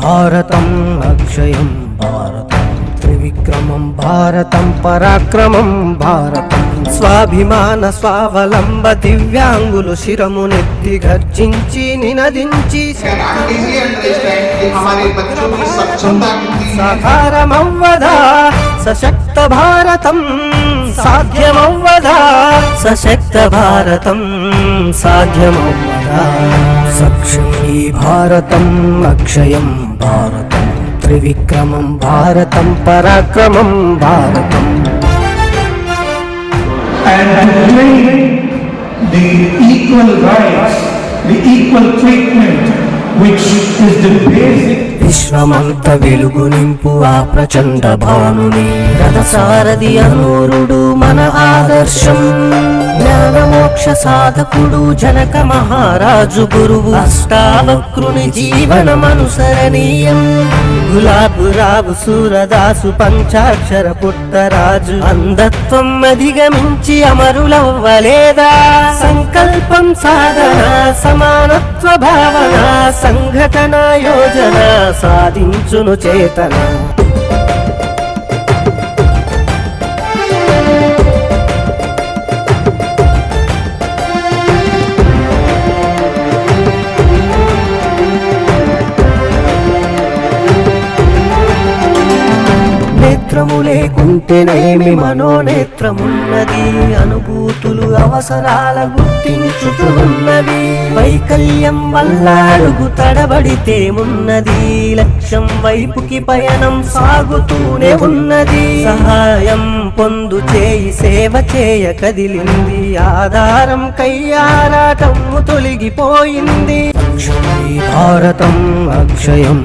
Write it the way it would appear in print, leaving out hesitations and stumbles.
భారతం అక్షయం భారతం త్రివిక్రమం భారతం పరాక్రమం భారతం స్వాభిమాన స్వావలంబ దివ్యాంగులు శిరమునెత్తి గర్జించి నినదించి సాకారమవ్వదా సశక్త భారతం సాధ్యమవ్వదా సశక్త భారతం సాధ్యమవ్వదా సక్షమీ భారతం అక్షయం భారతం త్రివిక్రమం భారతం పరాక్రమం భారతం and claim the equal rights, the equal treatment which is the basic. విశ్వమంత వెలుగు నింపు ఆ ప్రచండ భానుని రథసారథి అనూరుడు మన ఆదర్శం జ్ఞానమోక్ష సాధకుడు జనక మహారాజు గురువు అష్టావక్రుని జీవనమనుసరణీయం గులాబురావు సూరదాసు పంచాక్షర పుట్టరాజు అంధత్వం అధిగమించి అమరులవ్వలేదా సంకల్పం సాధన సమానత్వ భావన సంఘటన యోజన సాధించును చేతన నేత్రము లేకుంటేనేమి మనోనేత్రమున్నది అనుభూతులు అవసరాల గుర్తించుతున్నది వైకల్యం వల్ల అడుగు తడబడితేమున్నది లక్ష్యం వైపుకి పయనం సాగుతూనే ఉన్నది సహాయం పొందు చేయి సేవ చేయ కదిలింది ఆధారం కయ్యారాటము తొలగిపోయింది భారతం అక్షయం